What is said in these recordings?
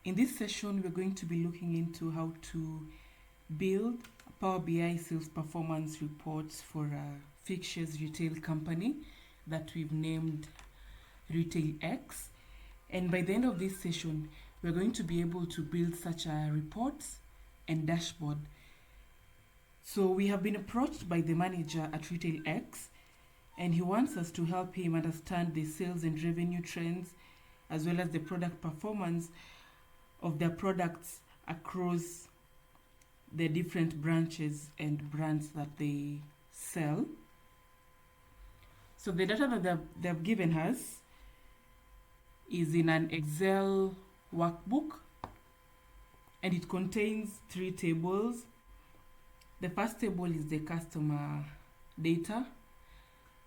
In this session, we're going to be looking into how to build Power BI sales performance reports for a fixtures retail company that we've named RetailX. And by the end of this session, we're going to be able to build such a report and dashboard. So we have been approached by the manager at RetailX, and he wants us to help him understand the sales and revenue trends, as well as the product performance of their products across the different branches and brands that they sell. So the data that they've given us is in an Excel workbook, and it contains 3 tables. The first table is the customer data,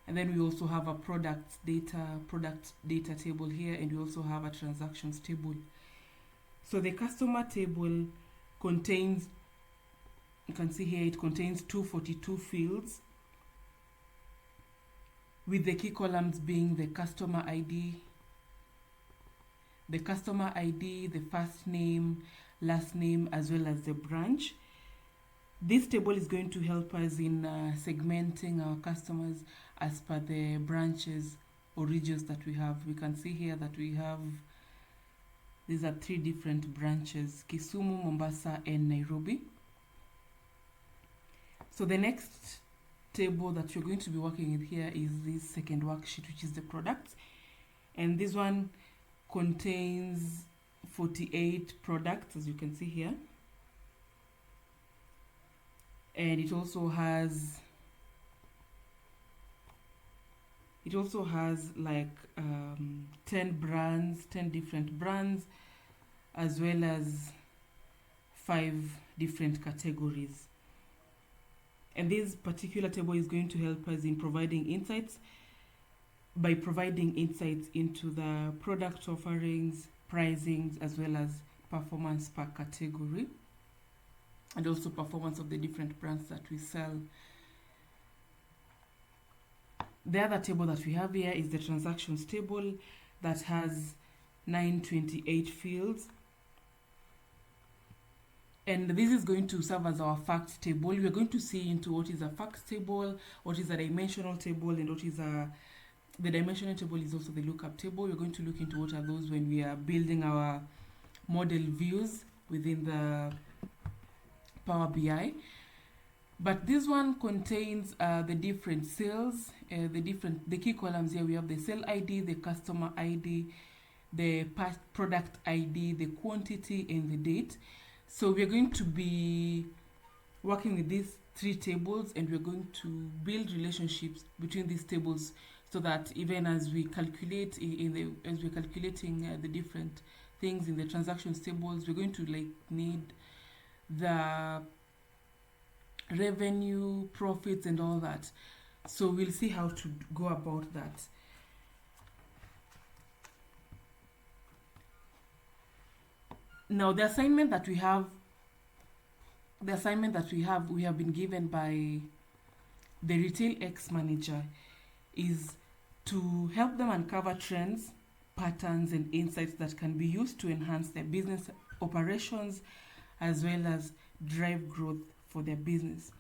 and then we also have a product data table here, and we also have a transactions table. So the customer table contains, you can see here, it contains 242 fields, with the key columns being the customer ID, the first name, last name, as well as the branch. This table is going to help us in segmenting our customers as per the branches or regions that we have. We can see here that we have, these are 3 different branches: Kisumu, Mombasa, and Nairobi. So the next table that you're going to be working with here is this second worksheet, which is the products. And this one contains 48 products, as you can see here. And it also has like 10 different brands, as well as 5 different categories. And this particular table is going to help us in providing insights, by providing insights into the product offerings, pricings, as well as performance per category, and also performance of the different brands that we sell. The other table that we have here is the transactions table that has 928 fields. And this is going to serve as our facts table. We're going to see into what is a facts table, what is a dimensional table, and what is the dimensional table is also the lookup table. We're going to look into what are those when we are building our model views within the Power BI. But this one contains the different sales, the key columns here. We have the sale ID, the customer ID, the product ID, the quantity, and the date. So we're going to be working with these 3 tables, and we're going to build relationships between these tables, so that even as we calculate as we're calculating the different things in the transactions tables, we're going to need the revenue, profits, and all that. So we'll see how to go about that. Now the assignment that we have been given by the RetailX manager is to help them uncover trends, patterns, and insights that can be used to enhance their business operations, as well as drive growth for their business.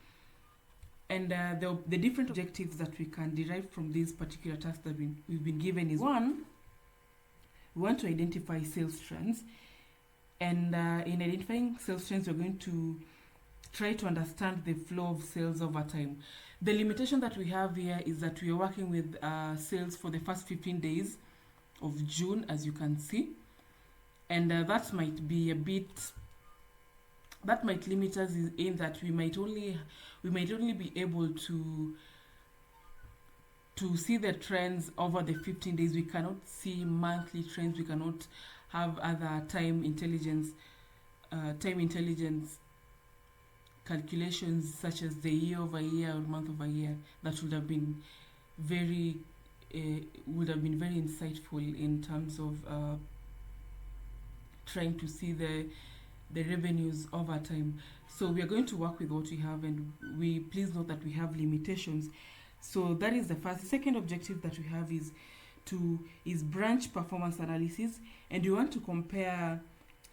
And the different objectives that we can derive from this particular task that we've been given is: 1, we want to identify sales trends. And in identifying sales trends, we're going to try to understand the flow of sales over time. The limitation that we have here is that we are working with sales for the first 15 days of June, as you can see. And that might be that might limit us in that we might only be able to see the trends over the 15 days. We cannot see monthly trends. We cannot have other time intelligence calculations, such as the year over year or month over year. That would have been very insightful in terms of trying to see the revenues over time. So we are going to work with what we have, and we please note that we have limitations. So that is the first. The second objective that we have is branch performance analysis, and we want to compare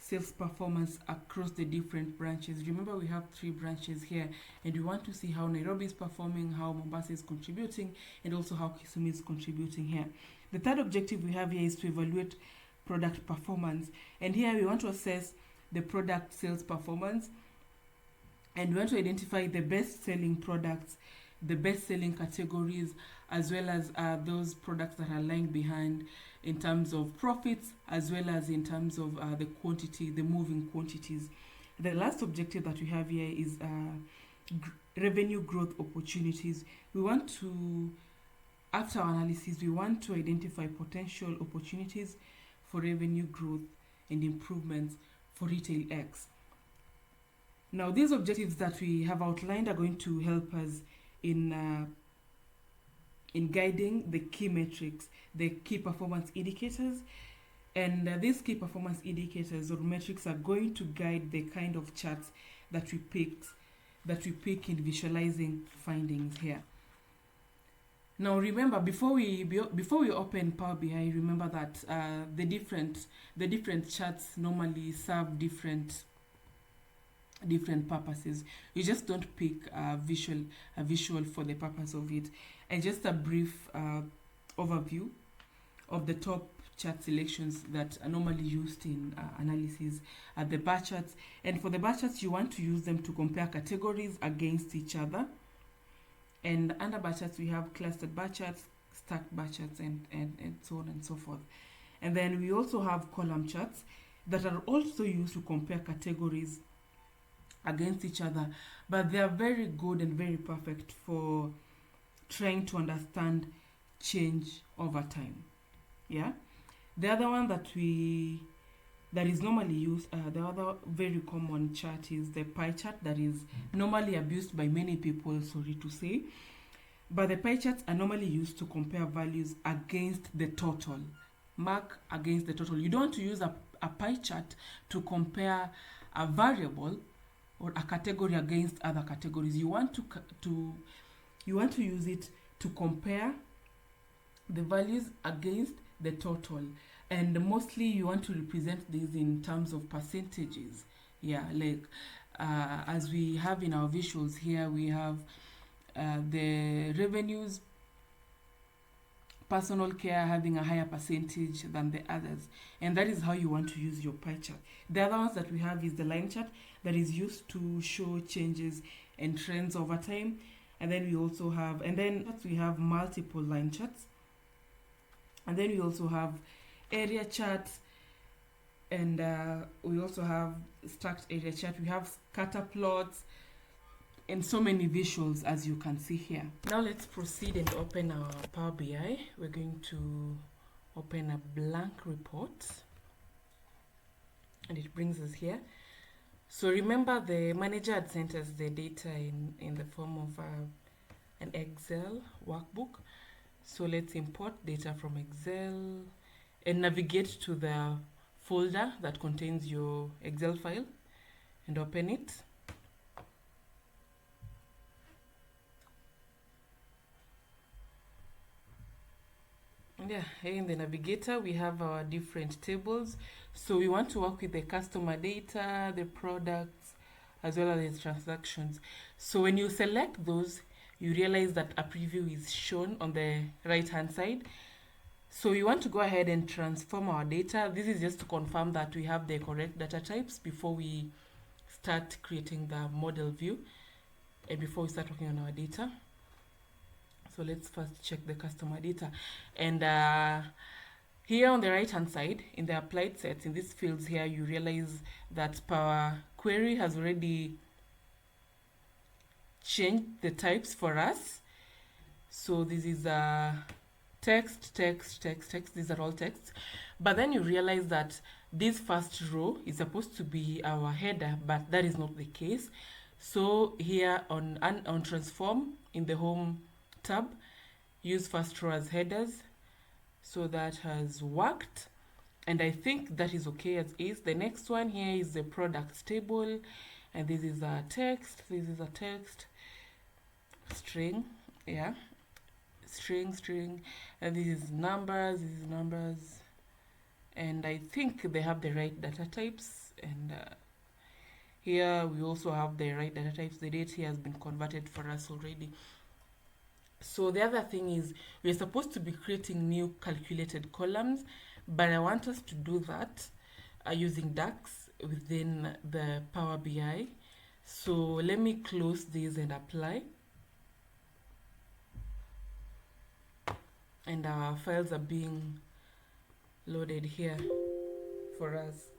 sales performance across the different branches. Remember, we have 3 branches here, and we want to see how Nairobi is performing, how Mombasa is contributing, and also how Kisumu is contributing here. The third objective we have here is to evaluate product performance, and here we want to assess the product sales performance, and we want to identify the best selling products, the best selling categories, as well as those products that are lying behind in terms of profits, as well as in terms of the quantity, the moving quantities. The last objective that we have here is revenue growth opportunities. We want to, after our analysis, we want to identify potential opportunities for revenue growth and improvements for RetailX. Now, these objectives that we have outlined are going to help us in guiding the key metrics, the key performance indicators, and these key performance indicators or metrics are going to guide the kind of charts that we pick in visualizing findings here. Now, remember, before we open Power BI, remember that the different charts normally serve different purposes. You just don't pick a visual for the purpose of it. And just a brief overview of the top chart selections that are normally used in analysis are the bar charts. And for the bar charts, you want to use them to compare categories against each other. And under bar charts, we have clustered bar charts, stacked bar charts, and so on and so forth. And then we also have column charts that are also used to compare categories against each other, but they are very good and very perfect for trying to understand change over time. Yeah. The other one that is normally used, the other very common chart is the pie chart that is normally abused by many people, sorry to say. But the pie charts are normally used to compare values against the total. Mark against the total. You don't want to use a pie chart to compare a variable or a category against other categories. You want to use it to compare the values against the total, and mostly you want to represent these in terms of percentages. Yeah, like as we have in our visuals here, we have the revenues, personal care having a higher percentage than the others, and that is how you want to use your pie chart. The other ones that we have is the line chart that is used to show changes and trends over time. And then we also have, we have multiple line charts, and then we also have area charts, and we also have stacked area chart. We have scatter plots and so many visuals, as you can see here. Now let's proceed and open our Power BI. We're going to open a blank report, and it brings us here. So remember, the manager had sent us the data in the form of an Excel workbook. So let's import data from Excel and navigate to the folder that contains your Excel file and open it. Yeah, here in the navigator we have our different tables. So we want to work with the customer data, the products, as well as the transactions. So when you select those, you realize that a preview is shown on the right hand side. So we want to go ahead and transform our data. This is just to confirm that we have the correct data types before we start creating the model view and before we start working on our data. So let's first check the customer data. And here on the right hand side, in the applied sets, in these fields here, you realize that Power Query has already changed the types for us. So this is text. These are all texts. But then you realize that this first row is supposed to be our header, but that is not the case. So here on transform in the home tab, use first row as headers. So that has worked, and I think that is okay as is. The next one here is the products table, and this is a text, this is a text string, yeah, string, and this is numbers, and I think they have the right data types, And here we also have the right data types. The date here has been converted for us already. So the other thing is we're supposed to be creating new calculated columns, but I want us to do that using DAX within the Power BI. So let me close this and apply. And our files are being loaded here for us.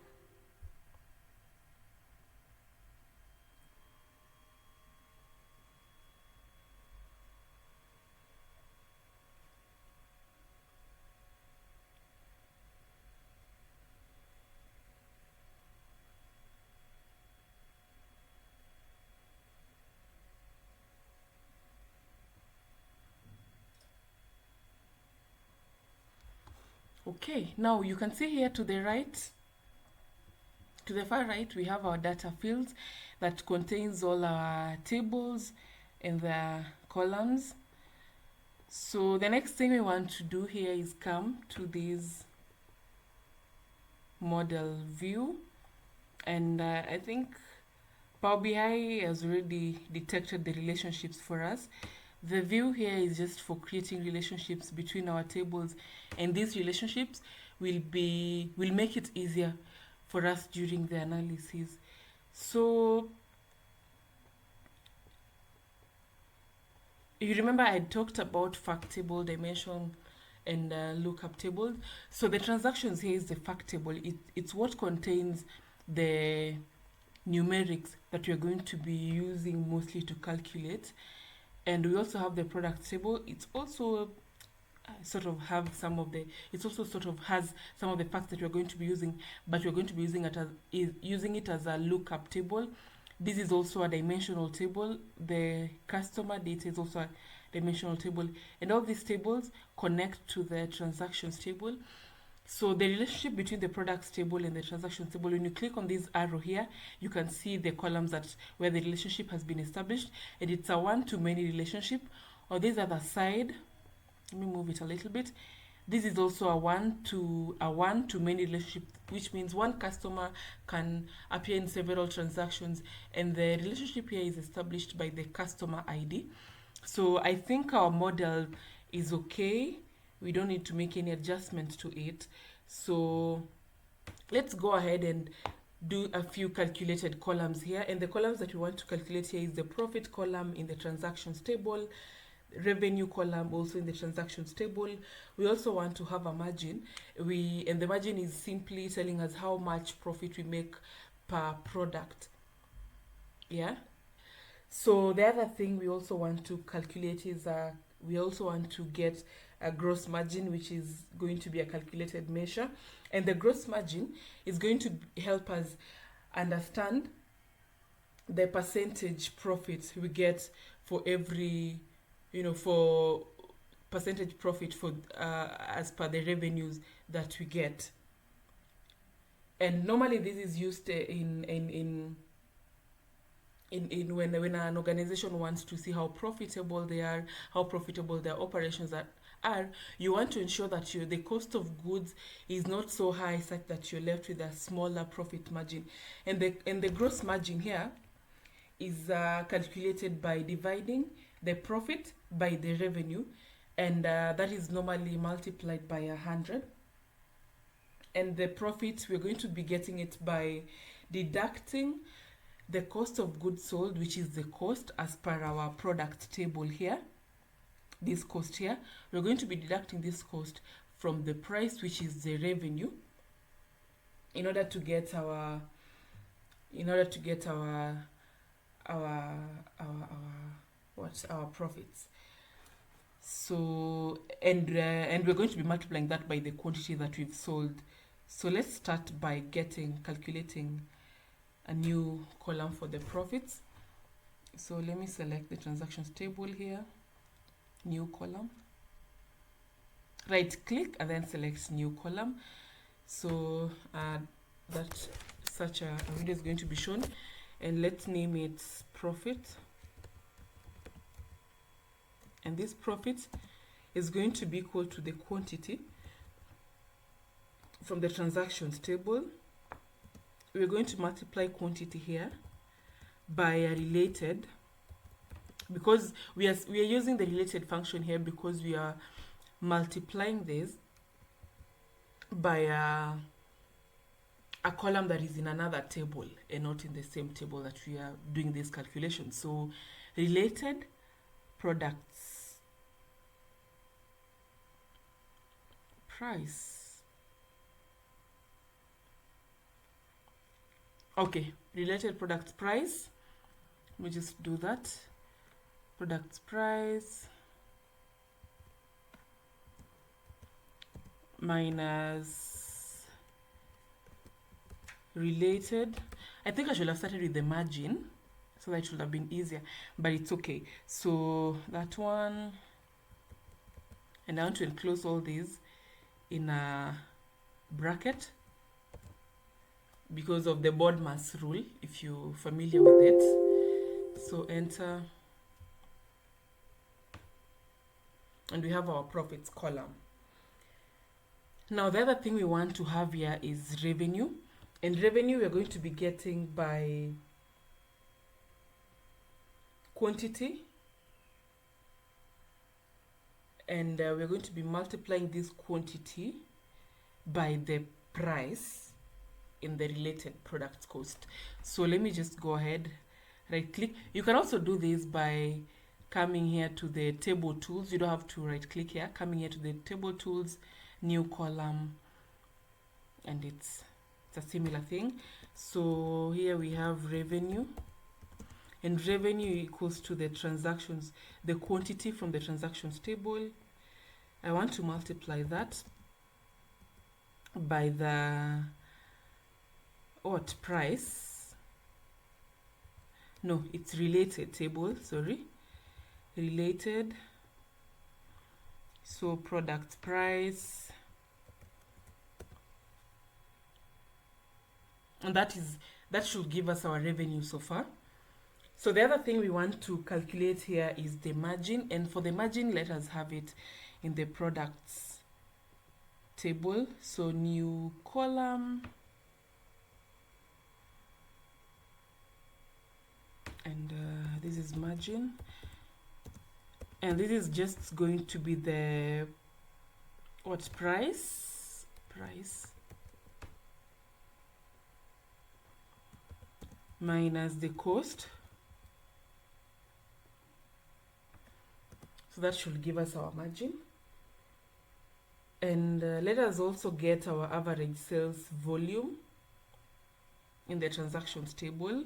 Okay, now you can see here to the right, to the far right, we have our data fields that contains all our tables and the columns. So the next thing we want to do here is come to this model view, and I think Power BI has already detected the relationships for us. The view here is just for creating relationships between our tables, and these relationships will make it easier for us during the analysis. So you remember I talked about fact table, dimension, and lookup tables. So the transactions here is the fact table. It's what contains the numerics that we're going to be using mostly to calculate. And we also have the product table. It's also sort of has some of the facts that we're going to be using, but we're going to be using it as a lookup table. This is also a dimensional table. The customer data is also a dimensional table, and all these tables connect to the transactions table. So the relationship between the products table and the transactions table, when you click on this arrow here, you can see the columns where the relationship has been established, and it's a one-to-many relationship. On this other side, let me move it a little bit. This is also a one-to-many relationship, which means one customer can appear in several transactions, and the relationship here is established by the customer ID. So I think our model is okay. We don't need to make any adjustments to it. So let's go ahead and do a few calculated columns here. And the columns that we want to calculate here is the profit column in the transactions table, revenue column also in the transactions table. We also want to have a margin. And the margin is simply telling us how much profit we make per product. Yeah. So the other thing we also want to calculate is we also want to get a gross margin, which is going to be a calculated measure. And the gross margin is going to help us understand the percentage profit we get for every, for percentage profit for as per the revenues that we get. And normally this is used in when an organization wants to see how profitable they are, how profitable their operations are. You want to ensure that the cost of goods is not so high such that you're left with a smaller profit margin. And the gross margin here is calculated by dividing the profit by the revenue, and that is normally multiplied by 100. And the profit, we're going to be getting it by deducting the cost of goods sold, which is the cost as per our product table here. This cost here, we're going to be deducting this cost from the price, which is the revenue, in order to get our profits. So and we're going to be multiplying that by the quantity that we've sold. So let's start by calculating a new column for the profits. So let me select the transactions table here, new column, right click and then select new column. So that such a window is going to be shown, and let's name it profit. And this profit is going to be equal to the quantity from the transactions table we're going to multiply quantity here by a related, because we are using the related function here because we are multiplying this by a column that is in another table and not in the same table that we are doing this calculation. So related products price. Okay, related products price. Let me just do that. Products price minus related. I think I should have started with the margin, so that it should have been easier, but it's okay. So that one, and I want to enclose all these in a bracket because of the BODMAS rule, if you're familiar with it. So enter, and we have our profits column. Now the other thing we want to have here is revenue, and revenue we're going to be getting by quantity, and we're going to be multiplying this quantity by the price in the related products cost. So let me just go ahead, right click. You can also do this by coming here to the table tools. You don't have to right click here, coming here to the table tools, new column, and it's a similar thing. So here we have revenue, and revenue equals to the transactions, the quantity from the transactions table. I want to multiply that by the what price, no, it's related table, sorry, related. So product price, and that should give us our revenue so far. So the other thing we want to calculate here is the margin, and for the margin, let us have it in the products table. So new column, and this is margin, and this is just going to be the what price minus the cost. So that should give us our margin. And let us also get our average sales volume in the transactions table.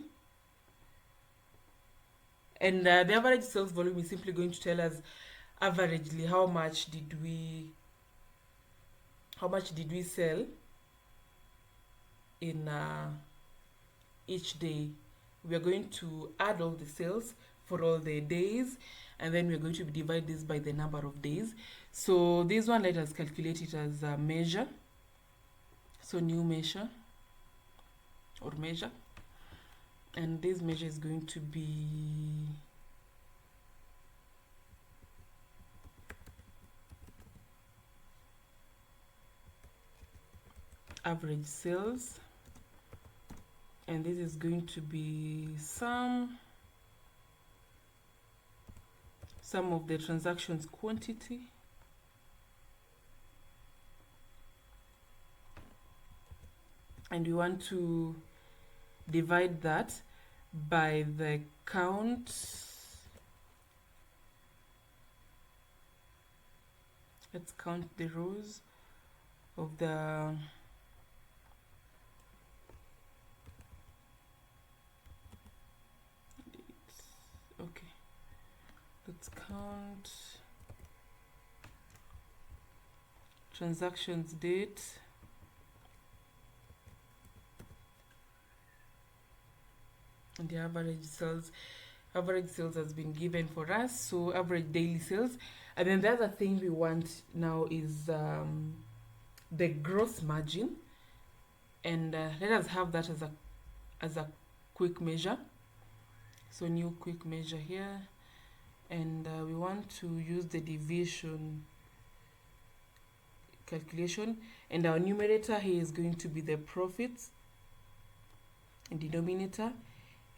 And the average sales volume is simply going to tell us averagely how much did we sell in each day. We are going to add all the sales for all the days, and then we're going to divide this by the number of days. So this one, let us calculate it as a measure. So new measure, or measure, and this measure is going to be average sales, and this is going to be sum of the transactions quantity and we want to divide that by the count. Let's count the rows of the okay, let's count transactions date, and the average sales has been given for us, so average daily sales. And then the other thing we want now is the gross margin, and let us have that as a quick measure. So new quick measure here, and we want to use the deviation calculation, and our numerator here is going to be the profits, and denominator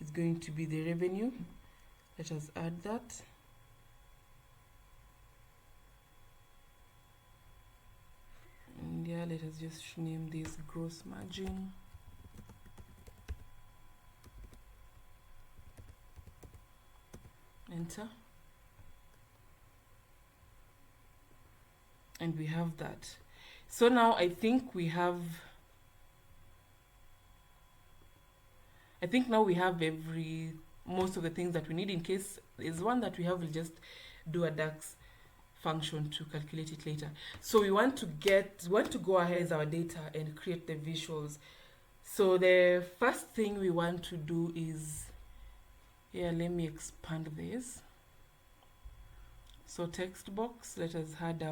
is going to be the revenue. Let us add that. And yeah, let us just name this gross margin. Enter. And we have that. So now I think now we have most of the things that we need. In case there's one that we have, we'll just do a DAX function to calculate it later. So we want to go ahead as our data and create the visuals. So the first thing we want to do is, let me expand this. So text box, let us add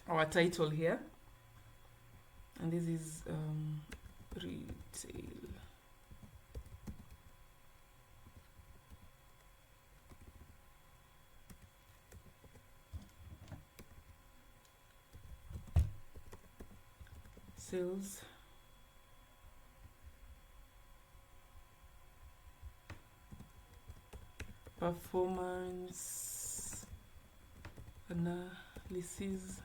our title here, and this is retail. Sales performance analysis.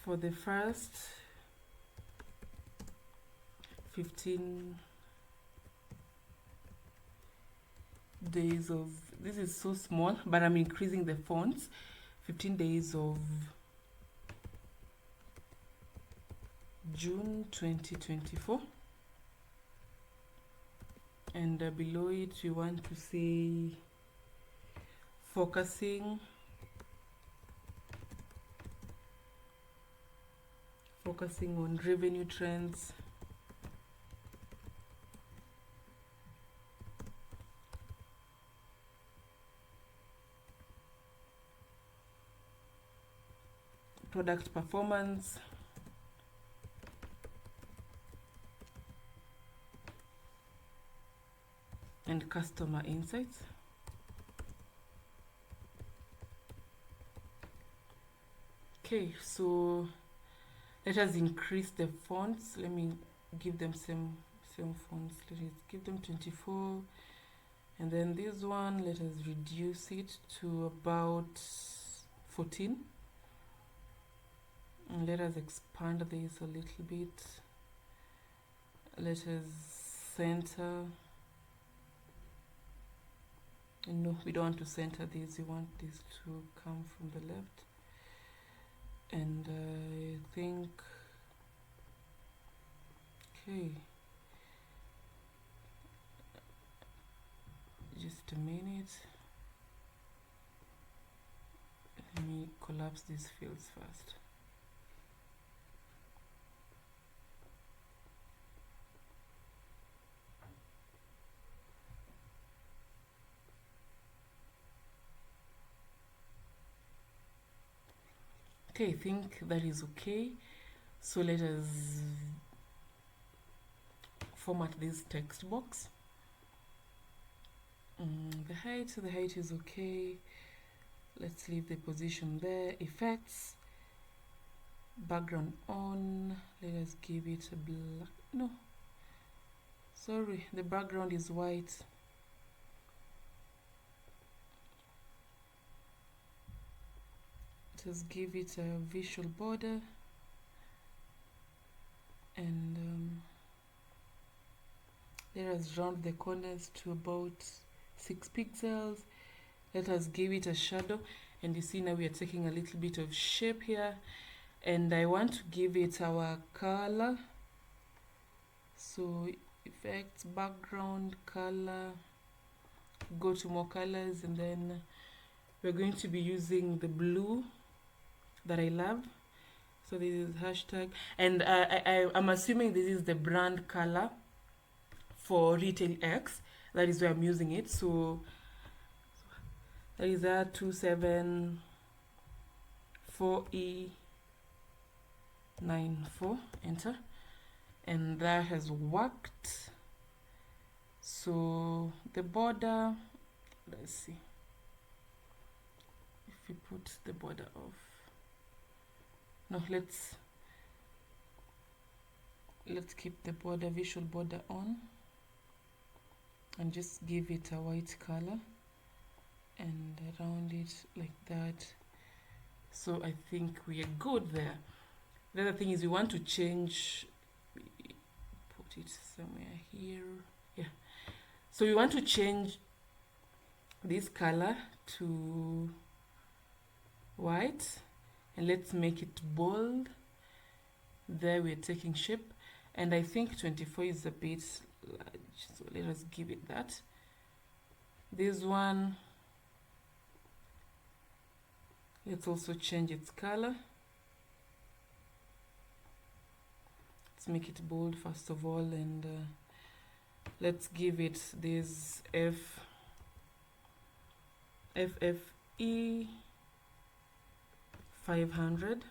For the first 15 days of, this is so small, but I'm increasing the fonts. 15 days of June 2024, and below it we want to say focusing on revenue trends, product performance, and customer insights. Okay, so let us increase the fonts. Let me give them same fonts. Let us give them 24, and then this one, let us reduce it to about 14, and let us expand this a little bit. Let us center. No, we don't want to center this. We want this to come from the left. And I think, okay, just a minute. Let me collapse these fields first. Okay, I think that is okay. So let us format this text box. The height is okay. Let's leave the position there. Effects, background on. Let us give it a black. No, sorry, the background is white. Just give it a visual border, and let us round the corners to about 6 pixels. Let us give it a shadow, and you see now we are taking a little bit of shape here, and I want to give it our color. So effects, background, color, go to more colors, and then we're going to be using the blue that I love. So this is hashtag, and I'm assuming this is the brand color for RetailX. That is where I'm using it. So that is a 274E94. Enter, and that has worked. So the border, let's see. we put the border off? No, let's keep the border, visual border on, and just give it a white color and around it like that. So I think we are good there. The other thing is we want to change, put it somewhere here. Yeah. So we want to change this color to white, and let's make it bold. There we're taking shape, and I think 24 is a bit large, so let us give it that. This one, let's also change its color. Let's make it bold first of all, and let's give it this FFE 500.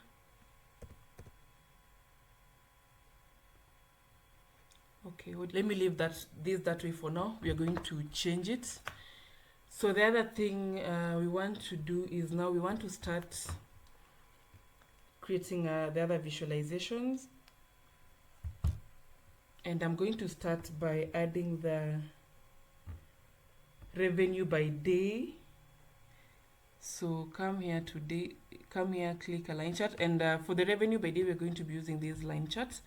Okay, let me leave this that way for now. We are going to change it. So the other thing we want to do is now we want to start creating the other visualizations. And I'm going to start by adding the revenue by day. So come here, click a line chart, and for the revenue by day we're going to be using this line chart.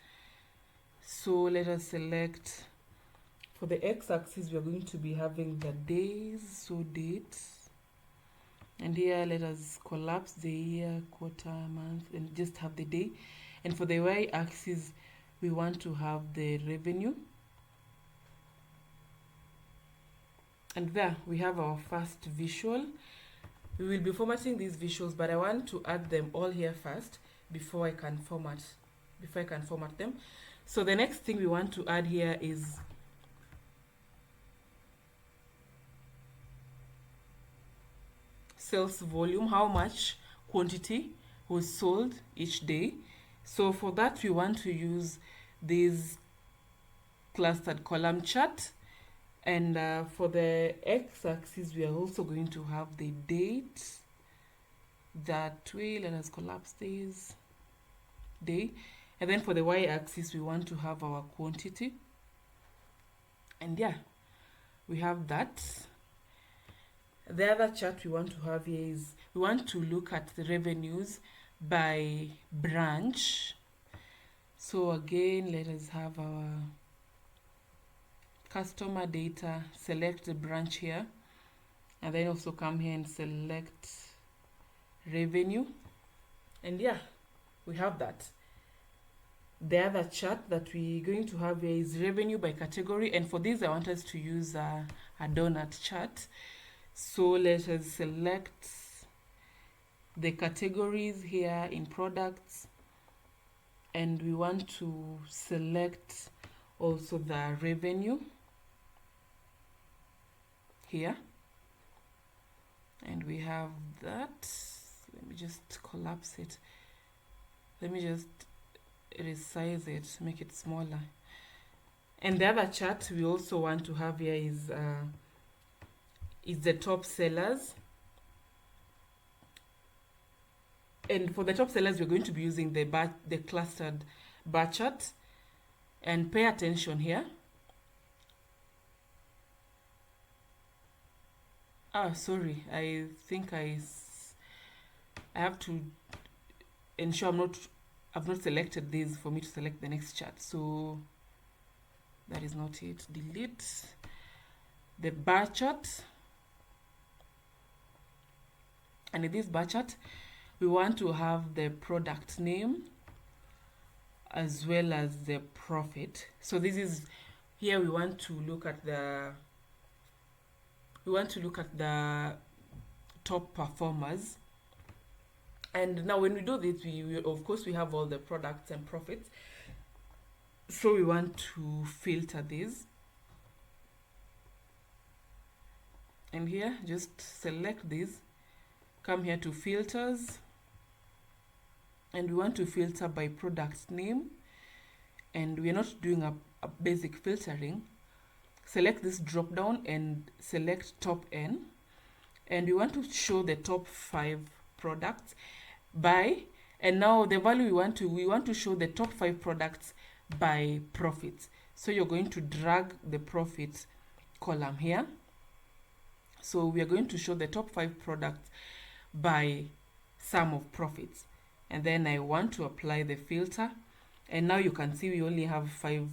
So let us select, for the x-axis we're going to be having the days, so dates, and here let us collapse the year, quarter, month, and just have the day. And for the y-axis we want to have the revenue, and there we have our first visual. We will be formatting these visuals, but I want to add them all here first before I can format them. So the next thing we want to add here is sales volume, how much quantity was sold each day. So for that we want to use this clustered column chart, and for the x-axis we are also going to have the date. That way, let us collapse this day, and then for the y-axis we want to have our quantity, and yeah, we have that. The other chart we want to have here is we want to look at the revenues by branch. So again, let us have our customer data, select the branch here, and then also come here and select revenue, and yeah, we have that. The other chart that we're going to have here is revenue by category, and for this I want us to use a donut chart. So let us select the categories here in products, and we want to select also the revenue here, and we have that. Let me just collapse it. Let me just resize it, make it smaller. And the other chart we also want to have here is the top sellers. And for the top sellers, we're going to be using the clustered bar chart. And pay attention here. Sorry, I think I have to ensure I've not selected this for me to select the next chart. So that is not it. Delete the bar chart. And in this bar chart, we want to have the product name as well as the profit. So this is here we want to look at the top performers. And now when we do this, we of course we have all the products and profits. So we want to filter these. And here just select this, come here to filters, and we want to filter by product name, and we're not doing a basic filtering. Select this drop down and select top N, and we want to show the top 5 products by, and now the value we want to show the top 5 products by profits. So you're going to drag the profit column here. So we are going to show the top 5 products by sum of profits, and then I want to apply the filter, and now you can see we only have 5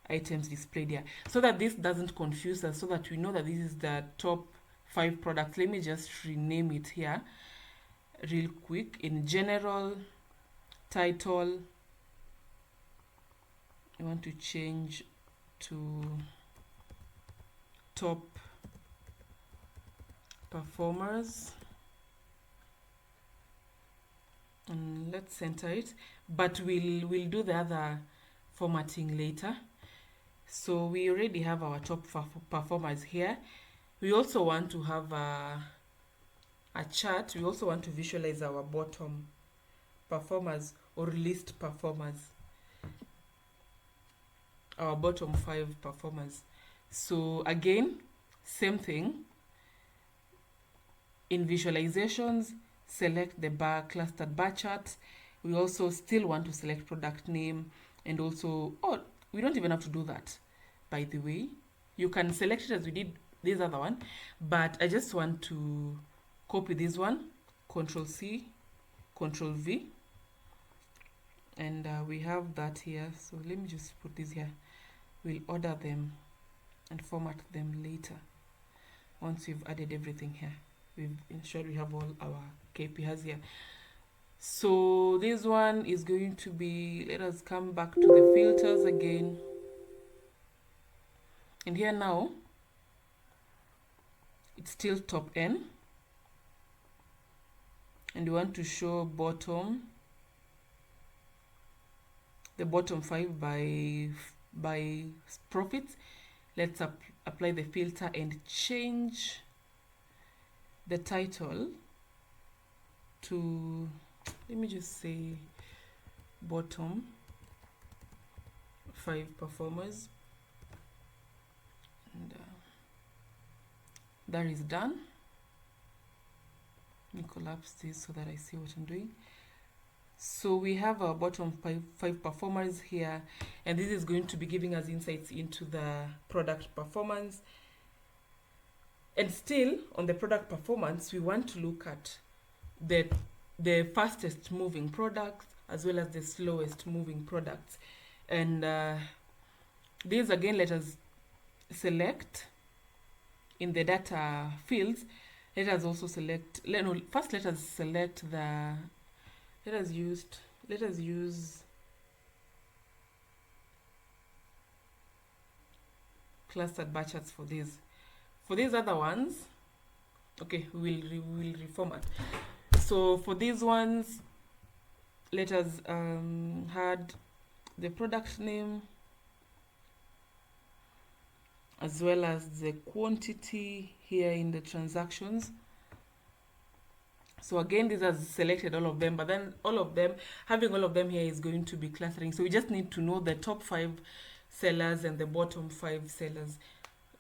items displayed here, so that this doesn't confuse us, so that we know that this is the top 5 products. Let me just rename it here real quick. In general title, I want to change to top performers, and let's center it, but we'll do the other formatting later. So we already have our top performers here. We also want to have a chart. We also want to visualize our bottom performers or least performers, our bottom 5 performers. So again, same thing. In visualizations, select the bar clustered bar chart. We also still want to select product name, and also, we don't even have to do that, by the way. You can select it as we did this other one, but I just want to copy this one, Control C, Control V, and we have that here. So let me just put this here. We'll order them and format them later once we've added everything here. We've ensured we have all our KPIs here. So this one is going to be, let us come back to the filters again. And here now, it's still top N. And we want to show the bottom 5 by profits. Let's apply the filter and change the title to, let me just say, bottom 5 performers, and that is done. Let me collapse this so that I see what I'm doing. So we have our bottom 5 performers here, and this is going to be giving us insights into the product performance. And still on the product performance, we want to look at the fastest moving products as well as the slowest moving products. And these again, let us select in the data fields. Let us also select, first let us select the, let us use clustered bar charts for these. For these other ones, okay, we'll reformat. So for these ones, let us add the product name as well as the quantity here in the transactions. So again, these are selected all of them, but then having all of them here is going to be clustering. So we just need to know the top 5 sellers and the bottom 5 sellers,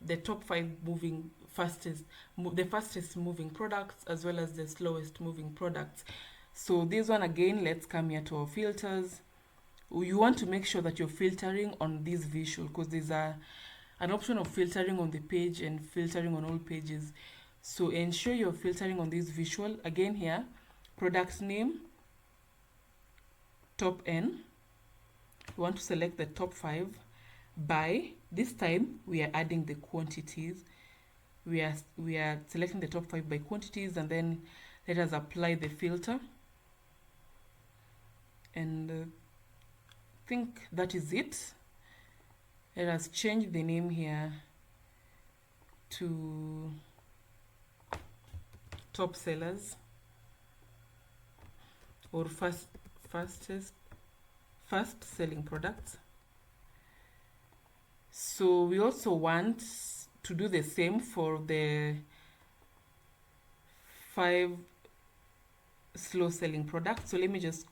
the top 5 moving the fastest moving products as well as the slowest moving products. So this one again, let's come here to our filters. You want to make sure that you're filtering on this visual, because there's an option of filtering on the page and filtering on all pages. So ensure you're filtering on this visual. Again here, product name, top N. We want to select the top 5 by, this time we are adding the quantities. We are selecting the top 5 by quantities, and then let us apply the filter. And I think that is it. Let us change the name here to top sellers or fast selling products. So we also want to do the same for the 5 slow selling products. So let me just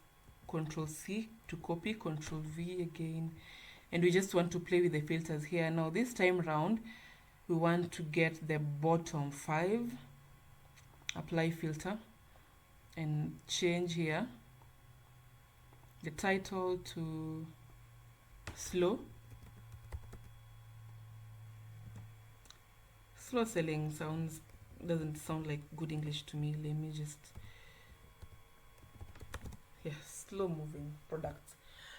Control C to copy, Control V again, and we just want to play with the filters here. Now this time round, we want to get the bottom 5, apply filter, and change here the title to slow. Slow selling doesn't sound like good English to me. Let me just, yeah, slow moving products.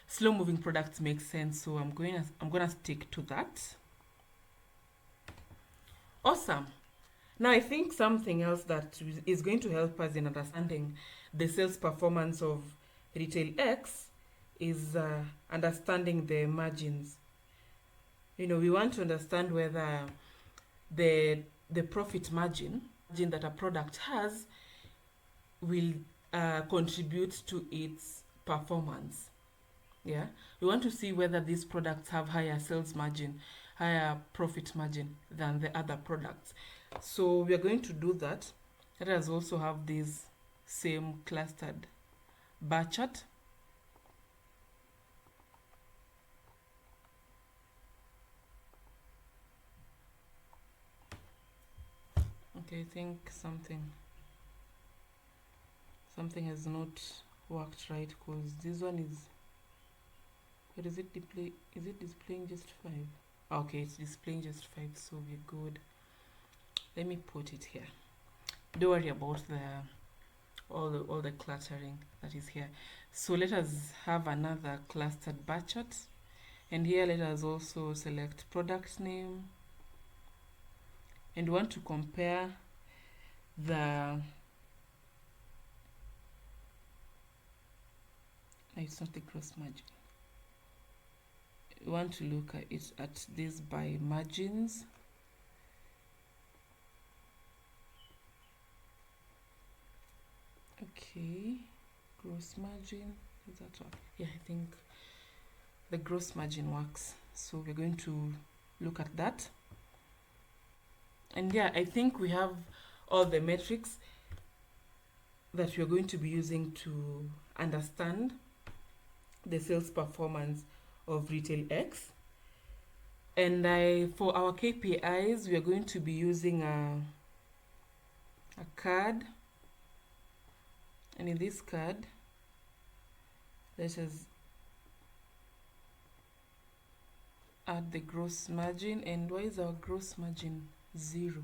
Slow moving products make sense, so I'm gonna stick to that. Awesome. Now I think something else that is going to help us in understanding the sales performance of RetailX is understanding the margins. We want to understand whether the profit margin that a product has will contribute to its performance. Yeah, we want to see whether these products have higher sales margin, higher profit margin than the other products. So we are going to do that. Let us also have this same clustered bar chart. Okay, I think something has not worked right, because this one is, what is it display? Is it displaying just 5? Okay, it's displaying just 5, so we're good. Let me put it here. Don't worry about all the cluttering that is here. So let us have another clustered bar chart, and here let us also select product name, and we want to compare it's not the gross margin. We want to look at it at this by margins. Okay, gross margin, does that work? Yeah, I think the gross margin works. So we're going to look at that. And yeah, I think we have all the metrics that we're going to be using to understand the sales performance of RetailX. And for our KPIs, we are going to be using a card. And in this card, let us add the gross margin. And why is our gross margin 0?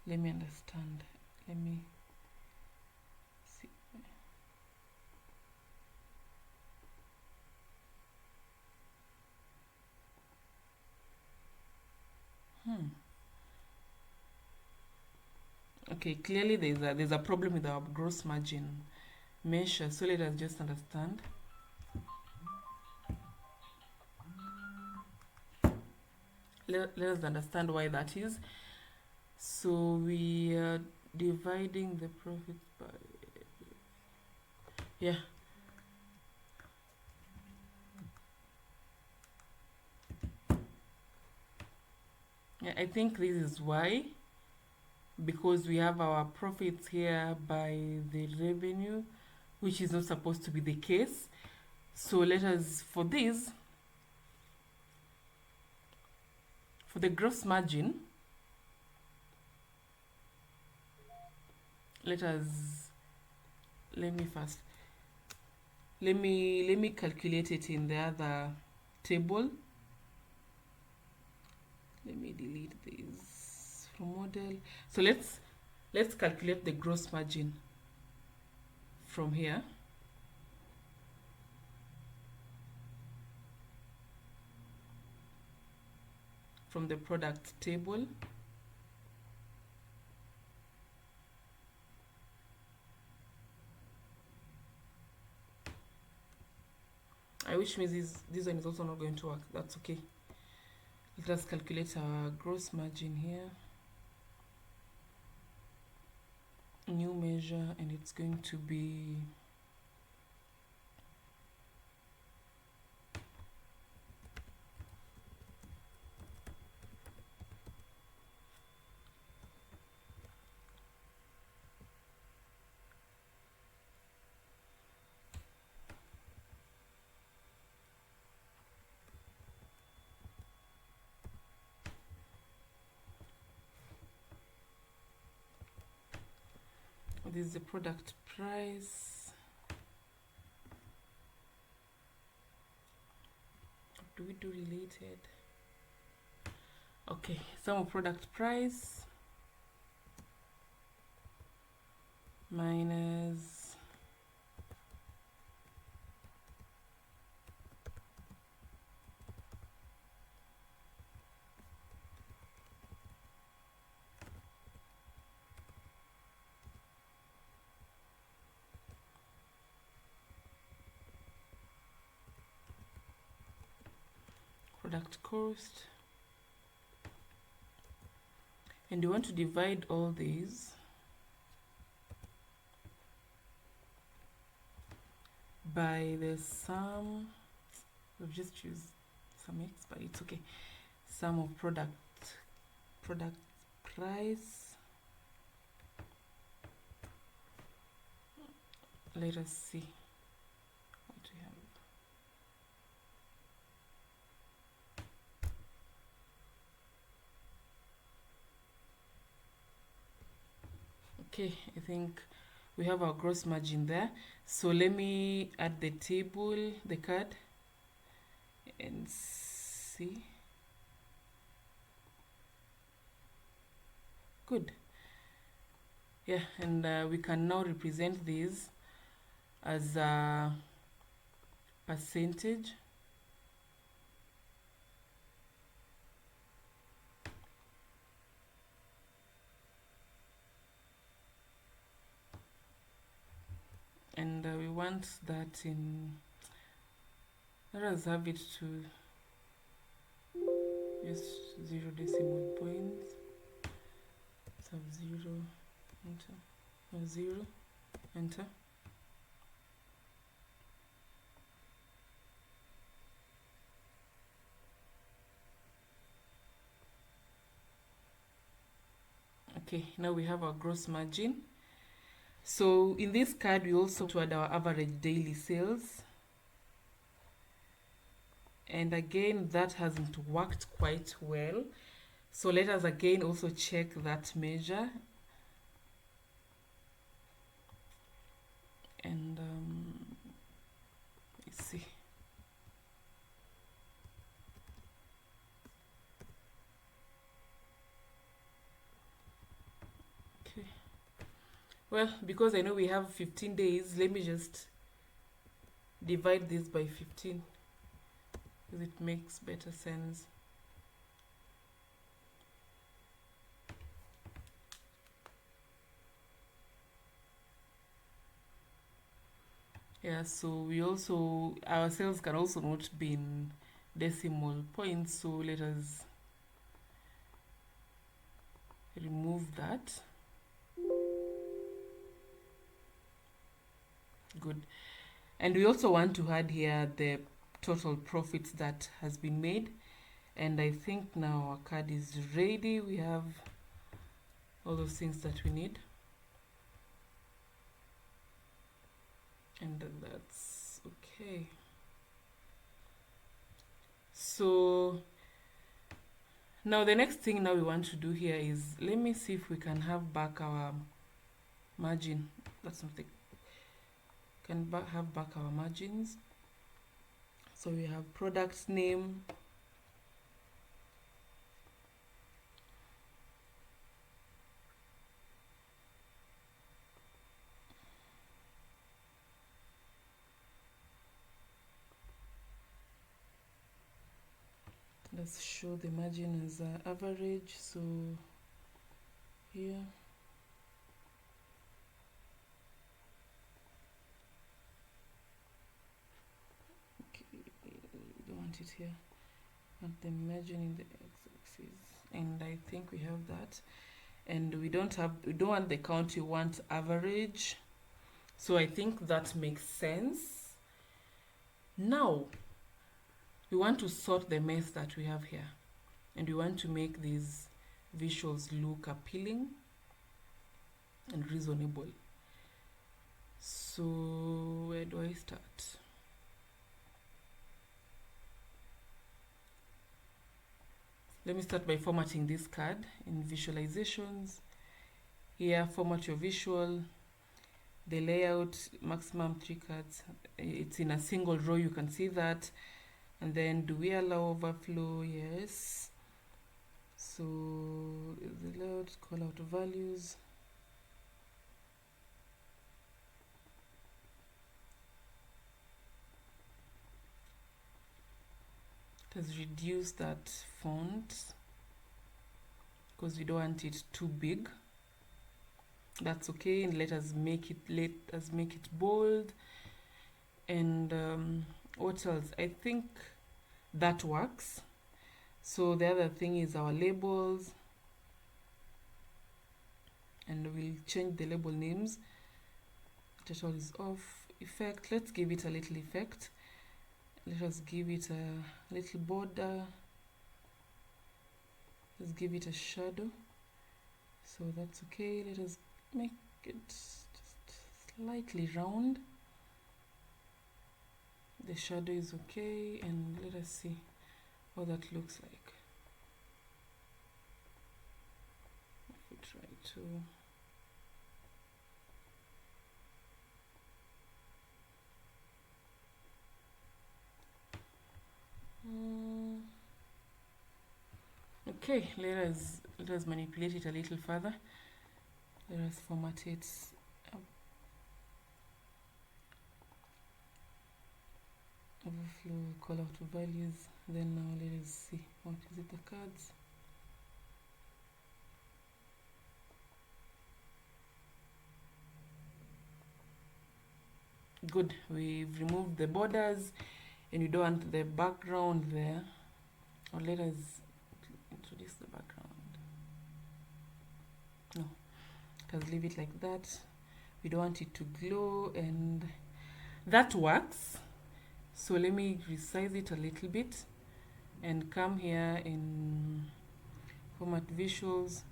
Let me understand. Let me see. Okay, clearly there's a problem with our gross margin measure. So let us just understand. Let us understand why that is. So we are dividing the profits by, yeah. Yeah, I think this is why, because we have our profits here by the revenue, which is not supposed to be the case. So let us, for this, for the gross margin, let me calculate it in the other table. Let me delete this from model. So let's calculate the gross margin from here. From the product table. Which means this one is also not going to work. That's okay. Let us calculate our gross margin here. New measure, and it's going to be This is the product price. What do we do related? Okay, sum of product price minus product cost, and you want to divide all these by the sum. We've just used some x, but it's okay. Sum of product price. Let us see what we have. Okay, I think we have our gross margin there. So let me add the table, the card, and see. Good. Yeah, and we can now represent these as a percentage. And we want that in, let us have it to just 0 decimal points. Let's have 0, enter, no, 0, enter. Okay, now we have our gross margin. So in this card, we also add our average daily sales. And again, that hasn't worked quite well. So let us again also check that measure. And let's see. Okay. Well, because I know we have 15 days, let me just divide this by 15. Because it makes better sense. Yeah, so we also, our sales can also not be in decimal points, so let us remove that. Good. And we also want to add here the total profits that has been made. And I think now our card is ready. We have all those things that we need. And that's okay. So now the next thing now we want to do here is, let me see if we can have back our margin. That's not the, can have back our margins. So we have product name, let's show the margin as average. So here, okay, don't want it here, want the margin in the x-axis, and I think we have that. And we don't want the count, we want average. So I think that makes sense. Now we want to sort the mess that we have here, and we want to make these visuals look appealing and reasonable. So where do I start? Let me start by formatting this card in visualizations. Here, format your visual. The layout, maximum 3 cards, it's in a single row, you can see that. And then do we allow overflow? Yes. So the layout, call out values. It has reduced that font because we don't want it too big. That's okay, and let us make it bold. And what else? I think that works. So the other thing is our labels, and we'll change the label names. Title is off. Effect, let's give it a little effect. Let us give it a little border. Let's give it a shadow. So that's okay. Let us make it just slightly round. The shadow is okay, and let us see what that looks like. If we try to okay, let us manipulate it a little further. Let us format it. Overflow, call out to values. Then now let us see, what is it, the cards. Good, we've removed the borders, and you don't want the background there. Or let us introduce the background. No, just leave it like that. We don't want it to glow, and that works. So let me resize it a little bit and come here in format visuals.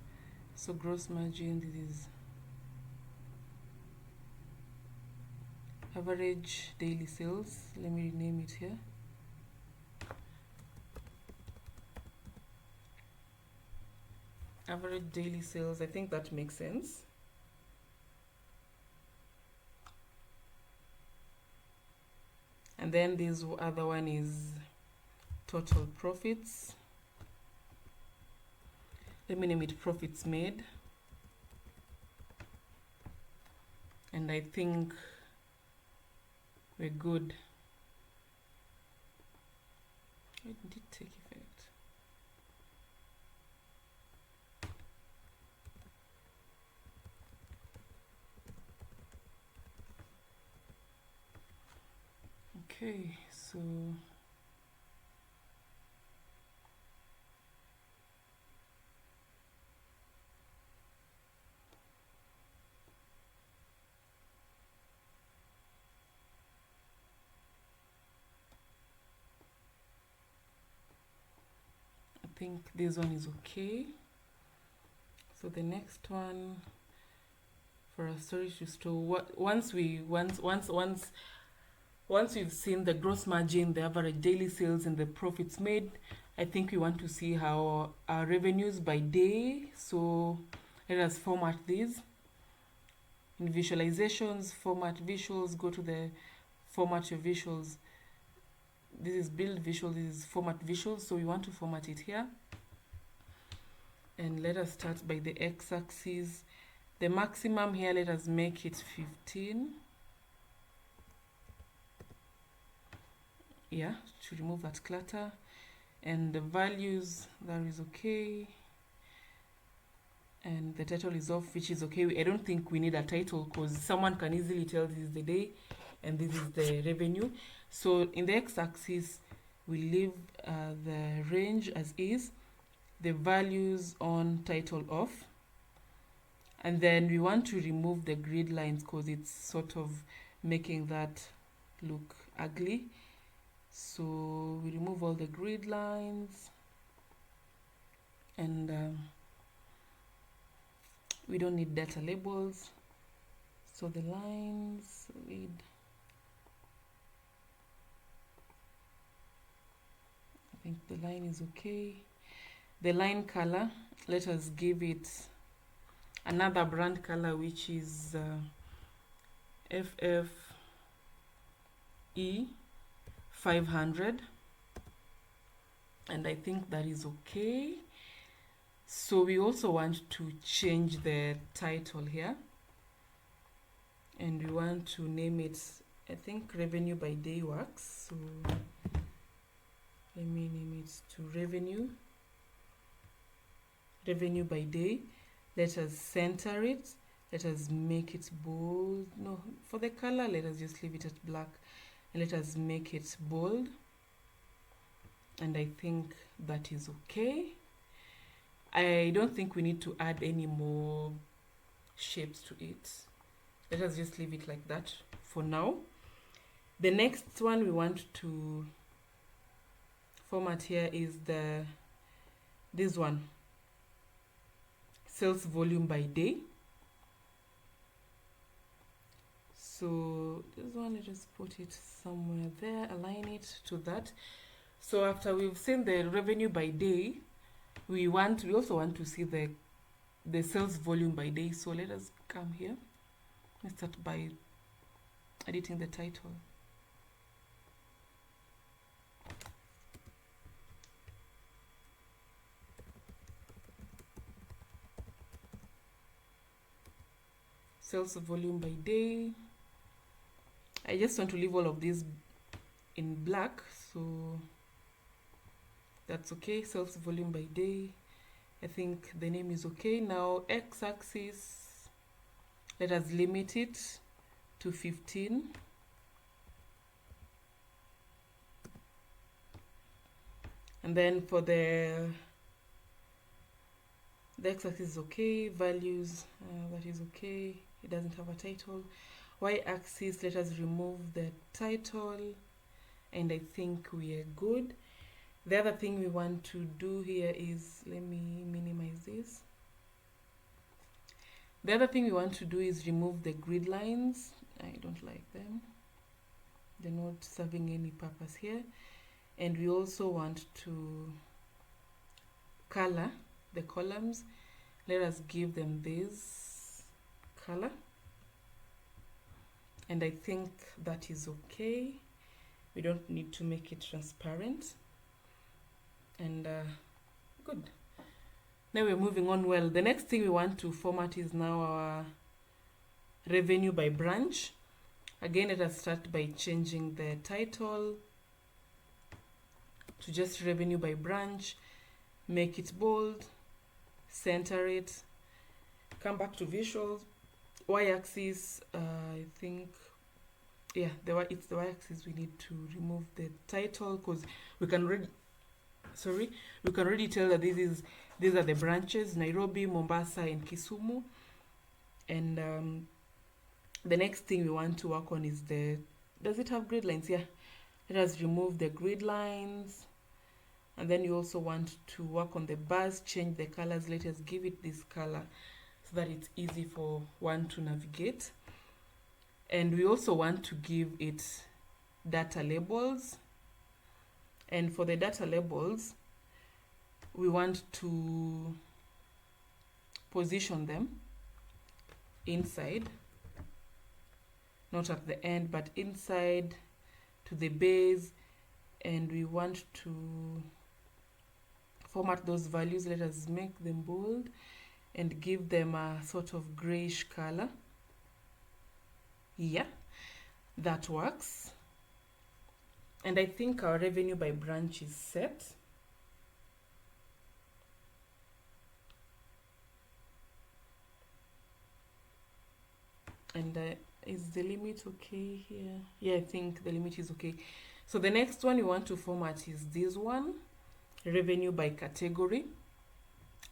So gross margin, this is average daily sales. Let me rename it here. Average daily sales, I think that makes sense. And then this other one is total profits. Let me name it profits made. And I think we're good. It did take effect. Okay, so I think this one is okay. So the next one for our storage to store, once we've seen the gross margin, the average daily sales, and the profits made, I think we want to see how our revenues by day. So let us format these in visualizations, format visuals, go to the format your visuals. This is build visual, this is format visuals. So we want to format it here. And let us start by the x-axis. The maximum here, let us make it 15. Yeah, to remove that clutter. And the values, that is okay. And the title is off, which is okay. I don't think we need a title because someone can easily tell this is the day and this is the revenue. So in the x-axis, we leave the range as is, the values on, title off. And then we want to remove the grid lines because it's sort of making that look ugly. So we remove all the grid lines, and we don't need data labels. So the lines, I think the line is okay. The line color, let us give it another brand color, which is FFE 500, and I think that is okay. So we also want to change the title here, and we want to name it, I think revenue by day works, so let me name it to revenue by day. Let us center it, let us make it bold. No, for the color let us just leave it at black, and let us make it bold, and I think that is okay. I don't think we need to add any more shapes to it. Let us just leave it like that for now. The next one we want to format here is this one, sales volume by day. So this one, let's just put it somewhere there, align it to that. So after we've seen the revenue by day, we also want to see the sales volume by day. So let us come here. Let's start by editing the title. Sales volume by day. I just want to leave all of these in black, so that's okay. Sales volume by day. I think the name is okay. Now x-axis, let us limit it to 15. And then for the x-axis is okay. Values, that is okay. It doesn't have a title. Y-axis, let us remove the title, and I think we are good. The other thing we want to do here is, let me minimize this. The other thing we want to do is remove the grid lines. I don't like them. They're not serving any purpose here. And we also want to color the columns. Let us give them this color. And I think that is okay. We don't need to make it transparent. And good. Now we're moving on well. The next thing we want to format is now our revenue by branch. Again, let us start by changing the title to just revenue by branch. Make it bold, center it, come back to visuals. Y-axis, I think, yeah, it's the Y-axis. We need to remove the title because we can already tell that these are the branches: Nairobi, Mombasa, and Kisumu. And the next thing we want to work on is does it have grid lines? Yeah, let us remove the grid lines. And then you also want to work on the bars, change the colors. Let us give it this color so that it's easy for one to navigate. And we also want to give it data labels. And for the data labels, we want to position them inside, not at the end, but inside to the base. And we want to format those values. Let us make them bold and give them a sort of grayish color. Yeah, that works. And I think our revenue by branch is set. And is the limit okay here? Yeah, I think the limit is okay. So the next one you want to format is this one, revenue by category.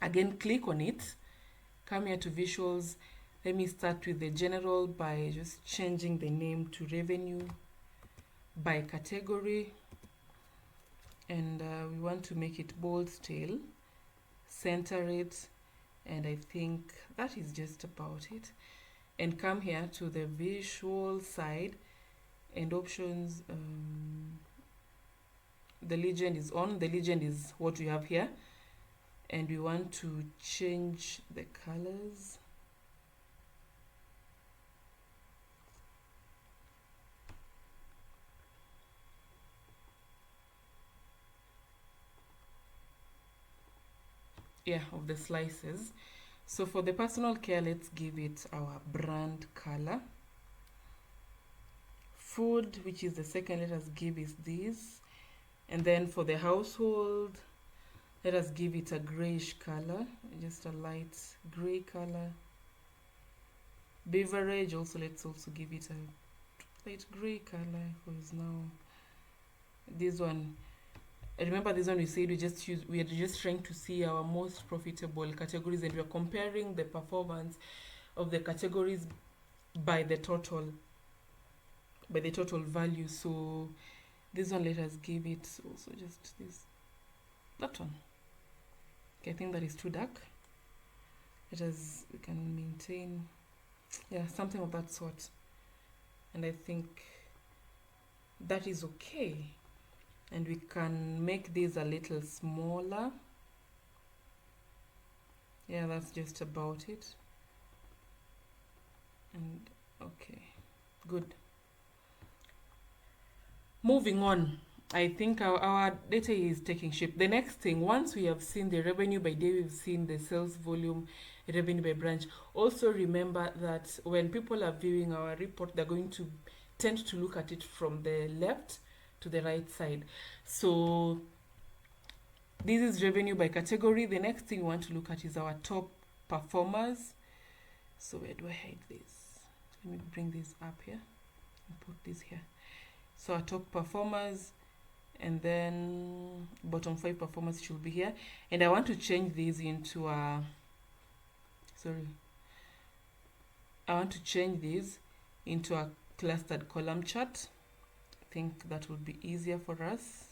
Again, click on it, come here to visuals. Let me start with the general by just changing the name to revenue by category. And we want to make it bold still, center it, and I think that is just about it. And come here to the visual side and options. The legend is on. The legend is what we have here, and we want to change the colors. of the slices. So for the personal care, let's give it our brand color. Food, which is the second, let us give is this. And then for the household, let us give it a grayish color, just a light gray color. Beverage, also let's also give it a light gray color, because now this one, remember this one we said we are just trying to see our most profitable categories, and we are comparing the performance of the categories by the total value. So this one, let us give it also just that one. Okay, I think that is too dark. We can maintain something of that sort, and I think that is okay. And we can make these a little smaller. Yeah, that's just about it. And okay, good. Moving on, I think our data is taking shape. The next thing, once we have seen the revenue by day, we've seen the sales volume, revenue by branch. Also remember that when people are viewing our report, they're going to tend to look at it from the left to the right side. So this is revenue by category. The next thing we want to look at is our top performers. So where do I hide this? Let me bring this up here and put this here. So our top performers, and then bottom 5 performers should be here. And I want to change these into I want to change these into a clustered column chart. I think that would be easier for us.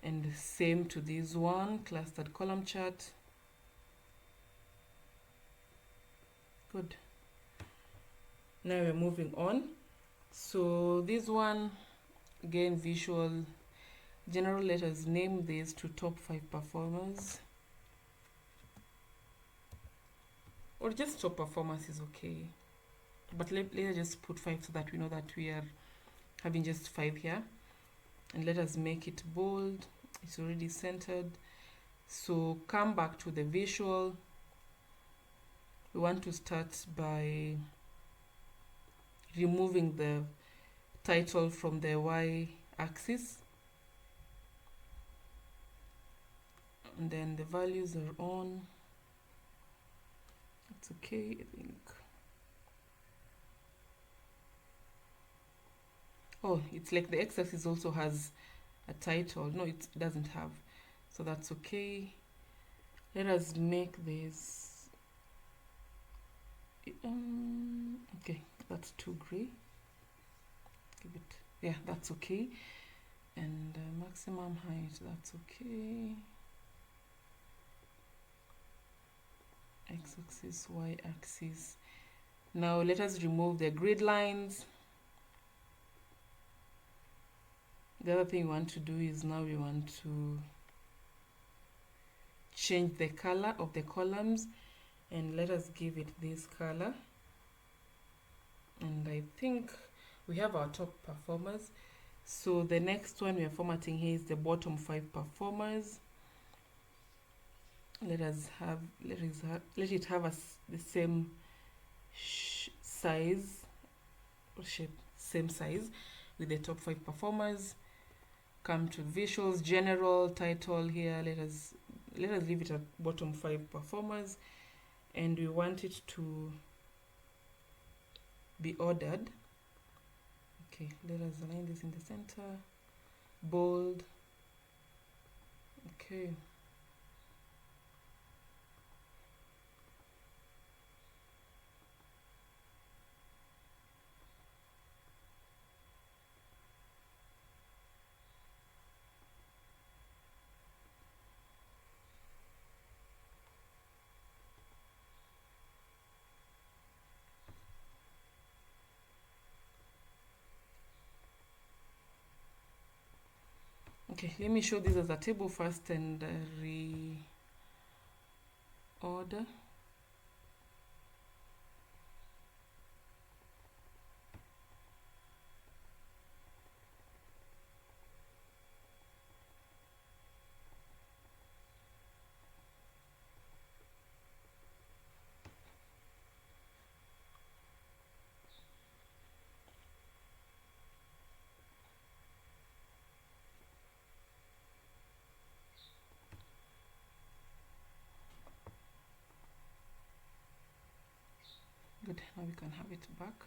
And same to this one, clustered column chart. Good. Now we're moving on. So this one, again, visual general, let us name this to top 5 performers, or just top performers is okay, but let's just put 5 so that we know that we are having just 5 here. And let us make it bold. It's already centered. So come back to the visual. We want to start by removing the title from the y-axis, and then the values are on. It's okay, I think. Oh, it's like the x-axis also has a title. No, it doesn't have, so that's okay. Let us make this okay, that's too gray. Give it, yeah, that's okay. And maximum height, that's okay. X-axis, y-axis. Now let us remove the grid lines. The other thing we want to do is now we want to change the color of the columns, and let us give it this color. And I think we have our top performers. So the next one we are formatting here is the bottom 5 performers. Let it have the same size or shape, same size with the top 5 performers. Come to visuals, general, title here. Let us leave it at bottom 5 performers, and we want it to be ordered. Okay, let us align this in the center, bold. Okay. Okay, let me show this as a table first and reorder. Good, now we can have it back.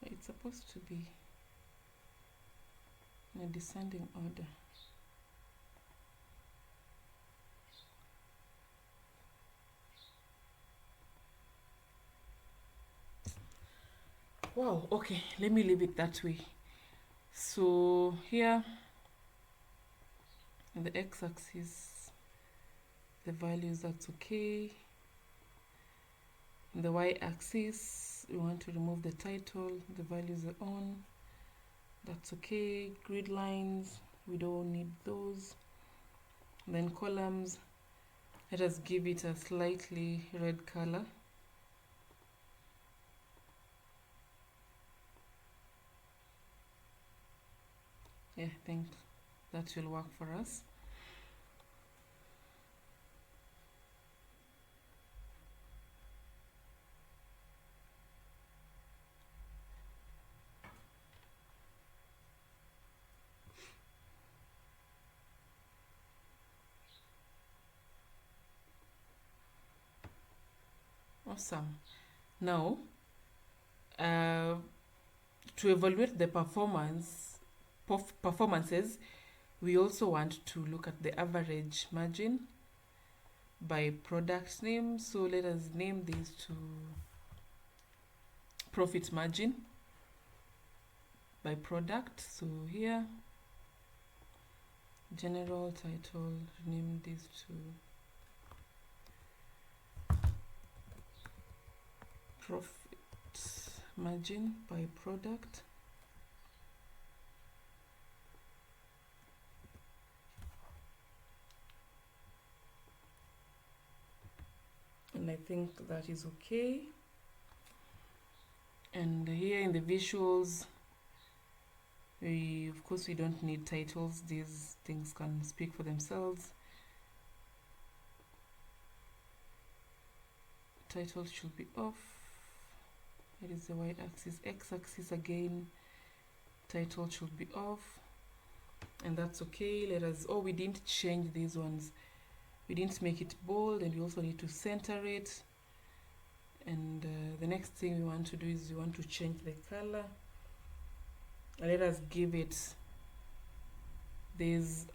It's supposed to be in a descending order. Wow, okay, let me leave it that way. So here, in the x-axis, the values, that's okay. In the y-axis, we want to remove the title, the values are on, that's okay. Grid lines, we don't need those. And then columns, let us give it a slightly red color. Yeah, I think that will work for us. Awesome. Now, to evaluate the performances, we also want to look at the average margin by product name. So let us name these to profit margin by product. So here, general title, name these to profit margin by product. And I think that is okay. And here in the visuals, of course we don't need titles, these things can speak for themselves. Title should be off. It is the y-axis. X-axis again, title should be off, and that's okay. Let us, oh, we didn't change these ones, we didn't make it bold, and we also need to center it. And the next thing we want to do is we want to change the color. Let us give it this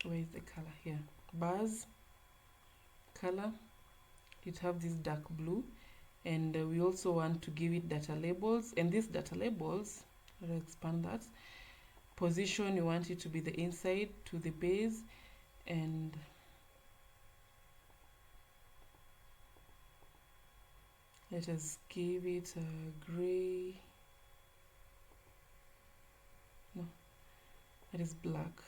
where is the color here, bars color. It have this dark blue, and we also want to give it data labels, and these data labels, let us expand that. Position, you want it to be the inside to the base, and let us give it a gray, no, that is black.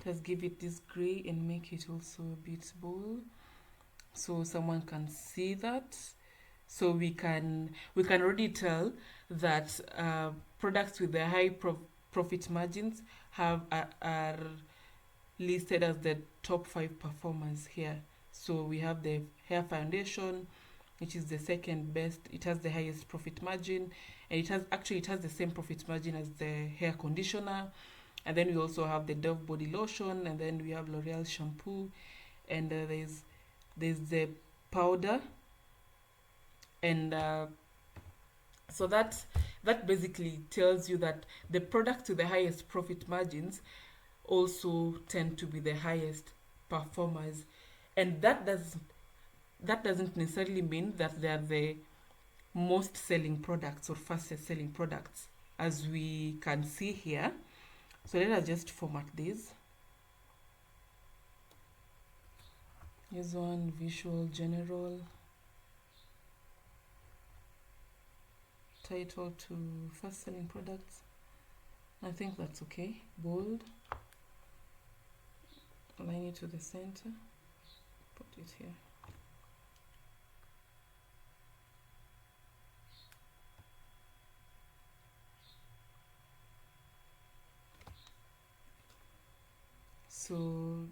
Let us give it this gray and make it also a bit bold, so someone can see that. So we can already tell that products with the high profit margins are listed as the top 5 performers here. So we have the hair foundation, which is the second best. It has the highest profit margin, and it has the same profit margin as the hair conditioner. And then we also have the Dove body lotion, and then we have L'Oreal shampoo, and there's the powder. And so that basically tells you that the products with the highest profit margins also tend to be the highest performers. And that doesn't necessarily mean that they are the most selling products or fastest selling products, as we can see here. So let us just format this. Here's one, visual, general, title to fast selling products. I think that's okay. Bold, align it to the center, put it here. So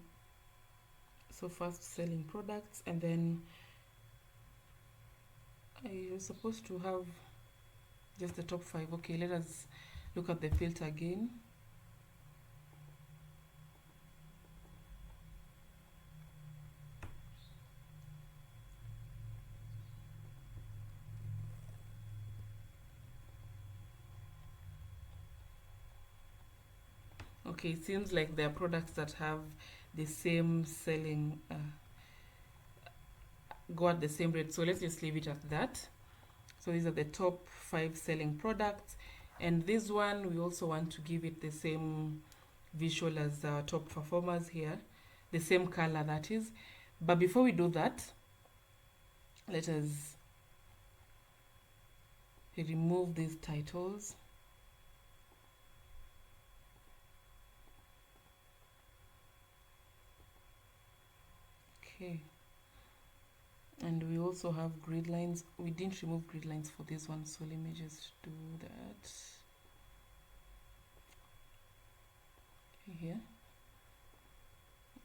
fast selling products, and then I was supposed to have just the top 5. Okay, let us look at the filter again. Okay, it seems like there are products that have the same selling, go at the same rate. So let's just leave it at that. So these are the top 5 selling products. And this one, we also want to give it the same visual as our top performers here. The same color, that is. But before we do that, let us remove these titles. Okay. And we also have grid lines. We didn't remove grid lines for this one, so let me just do that. Here.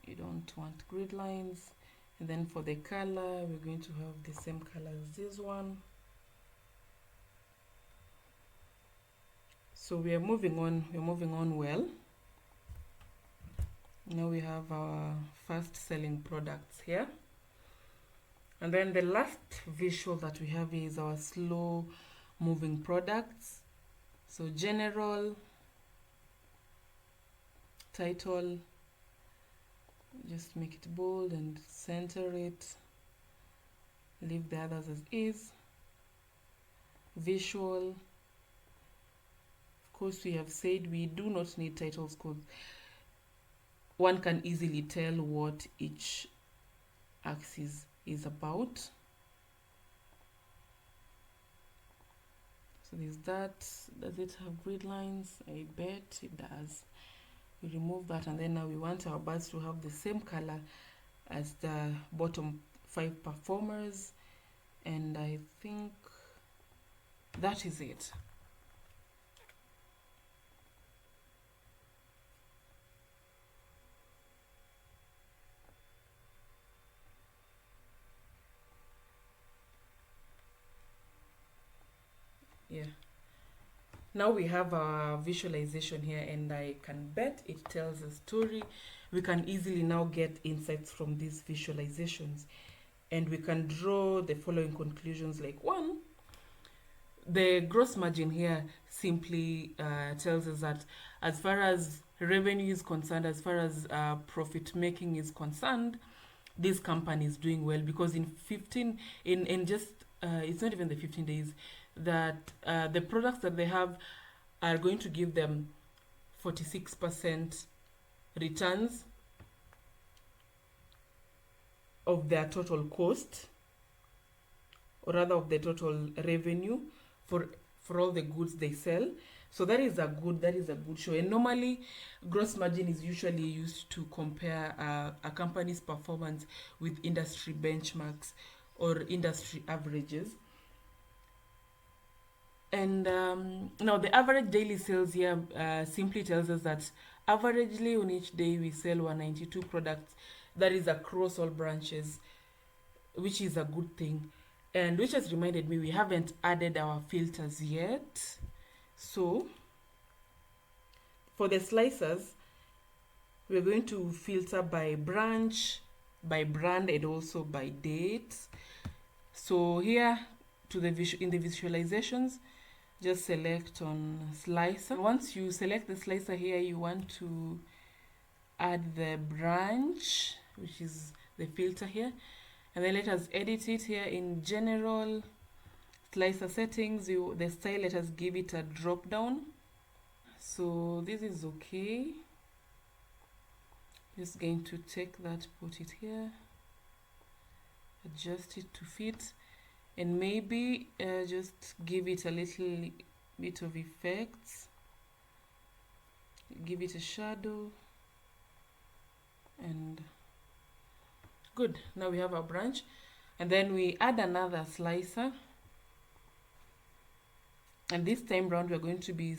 You don't want grid lines. And then for the color, we're going to have the same color as this one. So we are moving on. We're moving on well. Now we have our fast selling products here. And then the last visual that we have is our slow moving products. So general, title, just make it bold and center it. Leave the others as is. Visual. Of course, we have said we do not need titles because one can easily tell what each axis is about. So there's that. Does it have grid lines? I bet it does. We remove that, and then now we want our bars to have the same color as the bottom 5 performers, and I think that is it. Yeah. Now we have our visualization here, and I can bet it tells a story. We can easily now get insights from these visualizations, and we can draw the following conclusions. Like, one, the gross margin here simply tells us that as far as revenue is concerned, as far as profit making is concerned, this company is doing well, because in just it's not even the 15 days that the products that they have are going to give them 46% returns of their total cost, or rather of the total revenue for all the goods they sell. So that is a good show. And normally gross margin is usually used to compare a company's performance with industry benchmarks or industry averages. And now the average daily sales here simply tells us that averagely on each day we sell 192 products. That is across all branches, which is a good thing. And which has reminded me, we haven't added our filters yet. So for the slicers, we're going to filter by branch, by brand, and also by date. So here in the visualizations, just select on slicer. Once you select the slicer here, you want to add the branch, which is the filter here, and then let us edit it here in general slicer settings. The style, let us give it a drop down. So this is okay. Just going to take that, put it here, adjust it to fit, and maybe just give it a little bit of effects, give it a shadow, and good. Now we have our branch, and then we add another slicer, and this time round we're going to be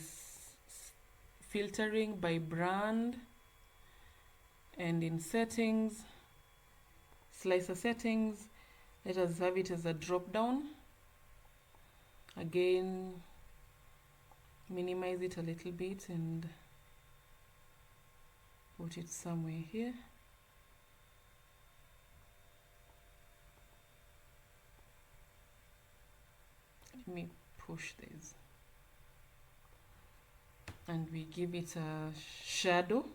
filtering by brand, and in settings, slicer settings, let us have it as a drop down. Again, minimize it a little bit and put it somewhere here. Let me push this. and we give it a shadow,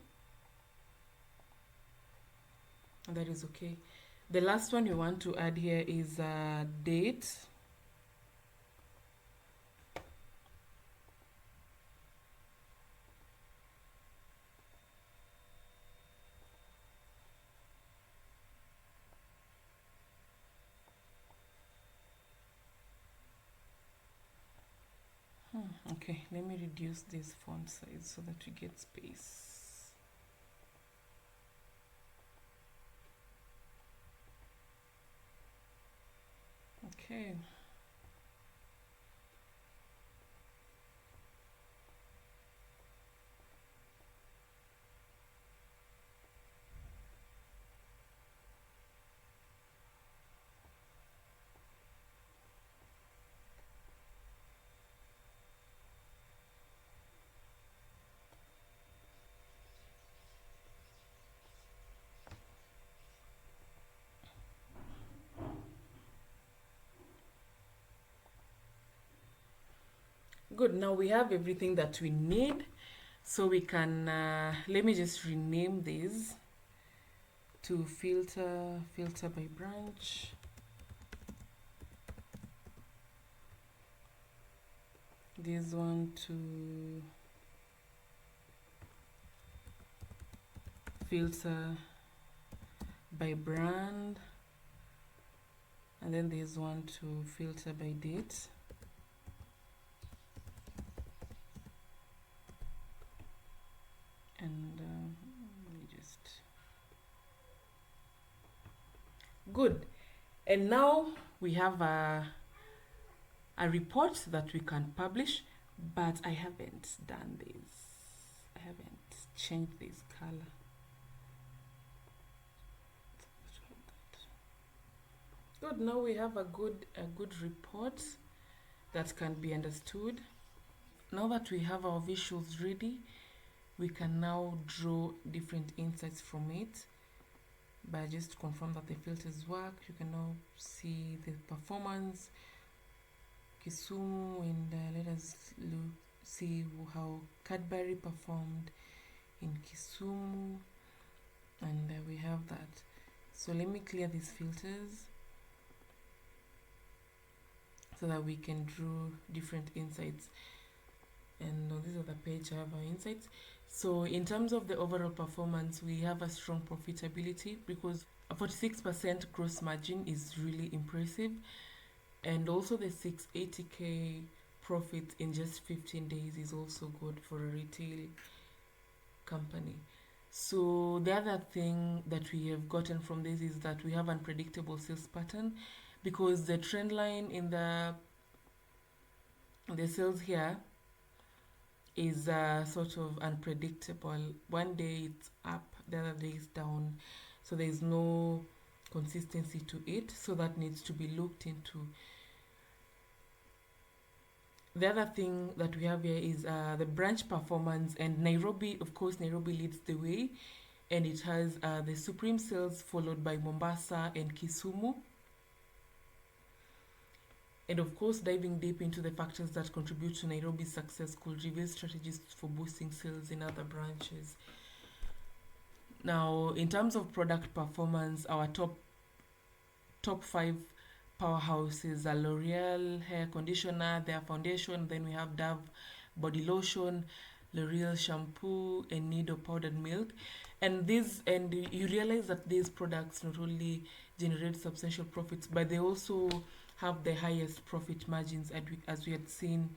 and that is okay. The last one you want to add here is a date. Okay, let me reduce this font size so that we get space. Okay. Good, now we have everything that we need. So we can, let me just rename this to filter by branch. This one to filter by brand. And then this one to filter by date. And let me just, good. And now we have a report that we can publish, but I haven't done this. I haven't changed this color. Good, now we have a good report that can be understood. Now that we have our visuals ready, we can now draw different insights from it. But just to confirm that the filters work, you can now see the performance, Kisumu, and let us see how Cadbury performed in Kisumu, and we have that. So let me clear these filters so that we can draw different insights. And on this other page I have our insights. So in terms of the overall performance, we have a strong profitability because a 46% gross margin is really impressive, and also the 680k profit in just 15 days is also good for a retail company. So the other thing that we have gotten from this is that we have unpredictable sales pattern, because the trend line in the sales here is sort of unpredictable. One day it's up, the other day it's down, so there is no consistency to it, so that needs to be looked into. The other thing that we have here is the branch performance, and Nairobi, of course, Nairobi leads the way, and it has the supreme sales followed by Mombasa and Kisumu. And of course, diving deep into the factors that contribute to Nairobi's success could reveal strategies for boosting sales in other branches. Now, in terms of product performance, our top 5 powerhouses are L'Oreal hair conditioner, their foundation, then we have Dove body lotion, L'Oreal shampoo, and Nido powdered milk. And you realize that these products not only generate substantial profits, but they also have the highest profit margins, as we had seen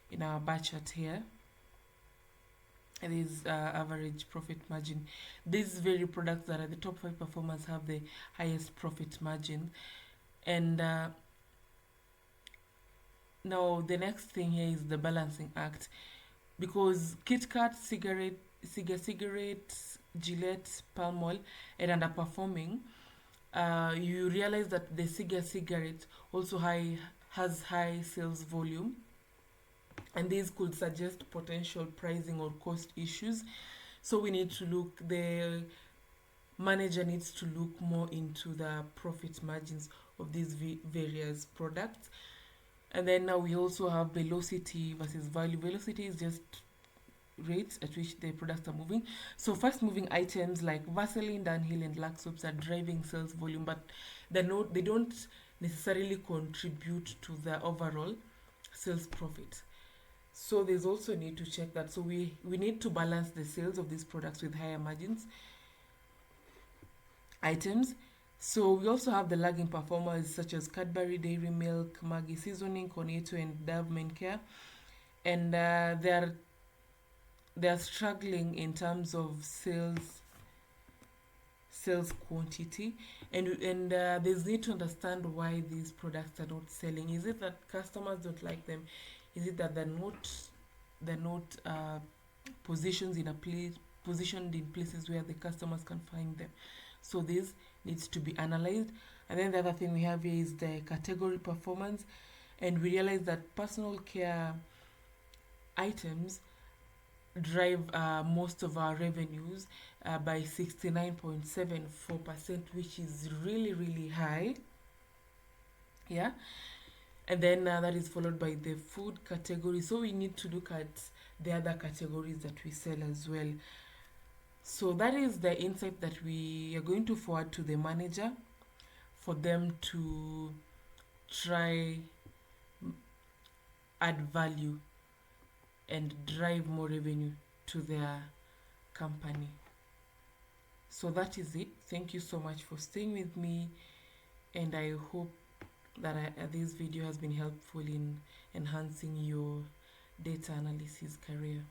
in our bar chart here. And this average profit margin. These very products that are the top 5 performers have the highest profit margin. And now the next thing here is the balancing act, because KitKat, cigarettes, Gillette, palm oil, are underperforming. You realize that the cigarette also has high sales volume, and these could suggest potential pricing or cost issues. So we need to the manager needs to look more into the profit margins of these various products. And then now we also have velocity versus value. Velocity is just rates at which the products are moving. So fast moving items like Vaseline, Dunhill and Lux soaps are driving sales volume, but they don't necessarily contribute to the overall sales profit. So there's also a need to check that. So we need to balance the sales of these products with higher margins items. So we also have the lagging performers such as Cadbury Dairy Milk, Maggi Seasoning, Cornetto and Dove Men Care, and they are struggling in terms of sales quantity, and there's need to understand why these products are not selling. Is it that customers don't like them? Is it that they're not positioned in places where the customers can find them? So this needs to be analyzed. And then the other thing we have here is the category performance, and we realize that personal care items drive most of our revenues by 69.74%, which is really high. Yeah. And then that is followed by the food category. So we need to look at the other categories that we sell as well. So that is the insight that we are going to forward to the manager for them to try add value and drive more revenue to their company. So that is it. Thank you so much for staying with me, and I hope that this video has been helpful in enhancing your data analysis career.